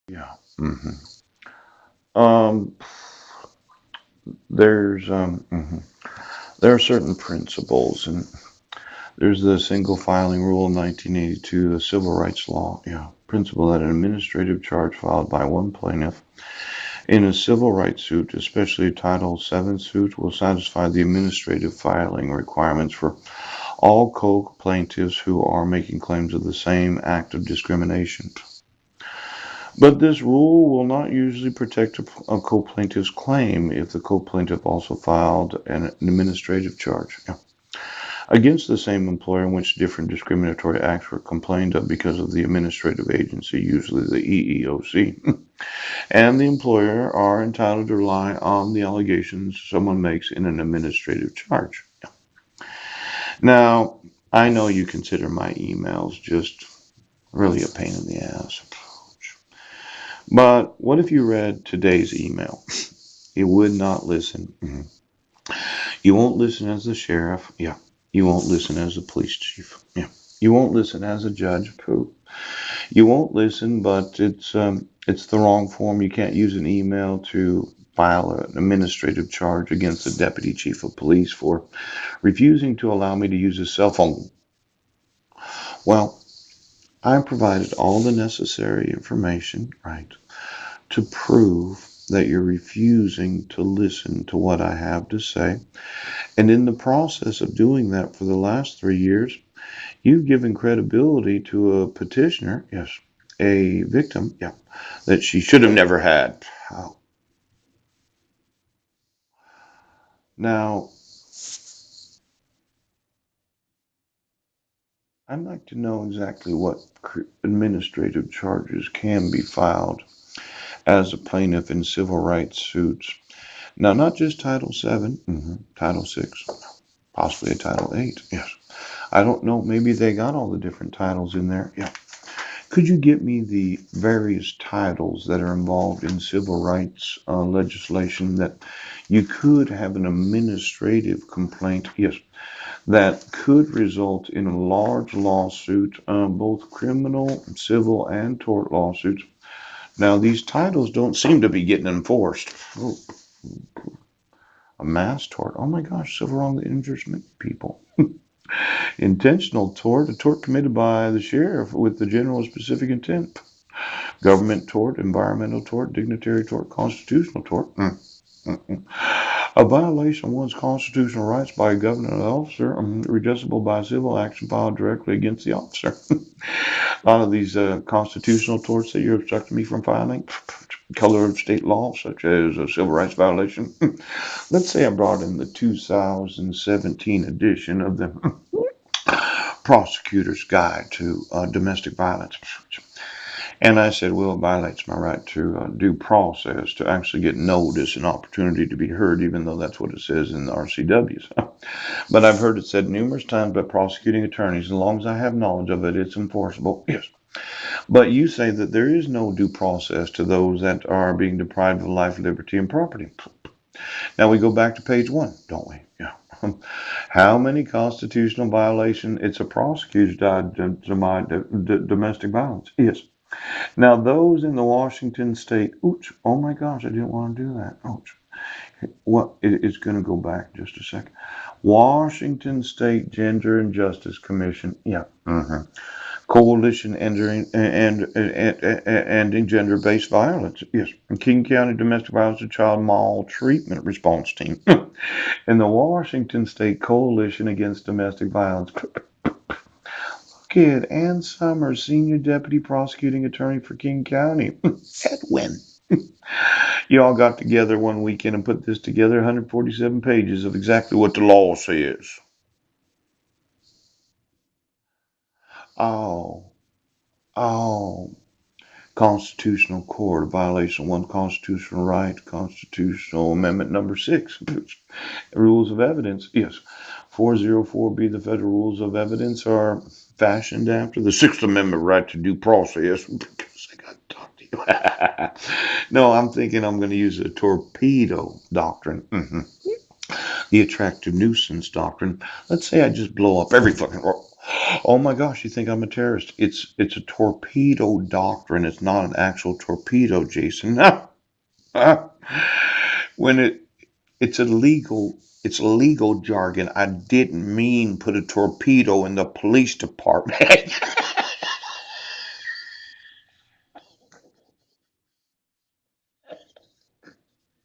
Yeah. Um, there's there are certain principles, and there's the single filing rule in 1982, the civil rights law. Yeah, principle that an administrative charge filed by one plaintiff in a civil rights suit, especially a Title VII suit, will satisfy the administrative filing requirements for all co-plaintiffs who are making claims of the same act of discrimination. But this rule will not usually protect a co-plaintiff's claim if the co-plaintiff also filed an administrative charge against the same employer in which different discriminatory acts were complained of because of the administrative agency, usually the EEOC, and the employer are entitled to rely on the allegations someone makes in an administrative charge. Now, I know you consider my emails just really a pain in the ass. But what if you read today's email? You would not listen. You won't listen as the sheriff. Yeah. You won't listen as the police chief. Yeah. You won't listen as a judge. Pooh. You won't listen, but it's the wrong form. You can't use an email to file an administrative charge against the deputy chief of police for refusing to allow me to use his cell phone. Well, I provided all the necessary information, right, to prove that you're refusing to listen to what I have to say. And in the process of doing that for the last 3 years, you've given credibility to a petitioner, yes, a victim, yeah, that she should have never had. Oh. Now, I'd like to know exactly what administrative charges can be filed as a plaintiff in civil rights suits. Now, not just Title VII, Title VI, possibly a Title VIII, yes. I don't know, maybe they got all the different titles in there, yeah. Could you get me the various titles that are involved in civil rights legislation that you could have an administrative complaint, yes, that could result in a large lawsuit, both criminal, civil, and tort lawsuits? Now, these titles don't seem to be getting enforced. Oh, a mass tort. Oh my gosh, civil wrong that injures people. Intentional tort, a tort committed by the sheriff with the general or specific intent. Government tort, environmental tort, dignitary tort, constitutional tort. A violation of one's constitutional rights by a government officer, redressable by civil action filed directly against the officer. A lot of these constitutional torts that you're obstructing me from filing, color of state law, such as a civil rights violation. Let's say I brought in the 2017 edition of the Prosecutor's Guide to Domestic Violence. And I said, well, it violates my right to due process, to actually get notice and opportunity to be heard, even though that's what it says in the RCWs. But I've heard it said numerous times by prosecuting attorneys, as long as I have knowledge of it, it's enforceable. Yes. But you say that there is no due process to those that are being deprived of life, liberty, and property. Now we go back to page 1, don't we? Yeah. How many constitutional violations? It's a prosecutor's died to my domestic violence. Yes. Now, those in the Washington State, oops, oh my gosh, I didn't want to do that. Ouch. Well, it's going to go back just a second. Washington State Gender and Justice Commission, yeah. Coalition Ending Gender-Based Violence, yes. And King County Domestic Violence and Child Maltreatment Response Team. And the Washington State Coalition Against Domestic Violence. Kid, Ann Summers, Senior Deputy Prosecuting Attorney for King County. Edwin. You all got together one weekend and put this together, 147 pages of exactly what the law says. Oh, oh. Constitutional Court, a violation of one constitutional right, Constitutional Amendment number 6. Rules of Evidence, yes. 404B, the Federal Rules of Evidence are fashioned after the Sixth Amendment right to due process. I got to talk to you. No, I'm thinking I'm going to use the torpedo doctrine. The attractive nuisance doctrine. Let's say I just blow up every fucking Oh my gosh, you think I'm a terrorist? It's a torpedo doctrine. It's not an actual torpedo, Jason. When it's legal jargon. I didn't mean put a torpedo in the police department.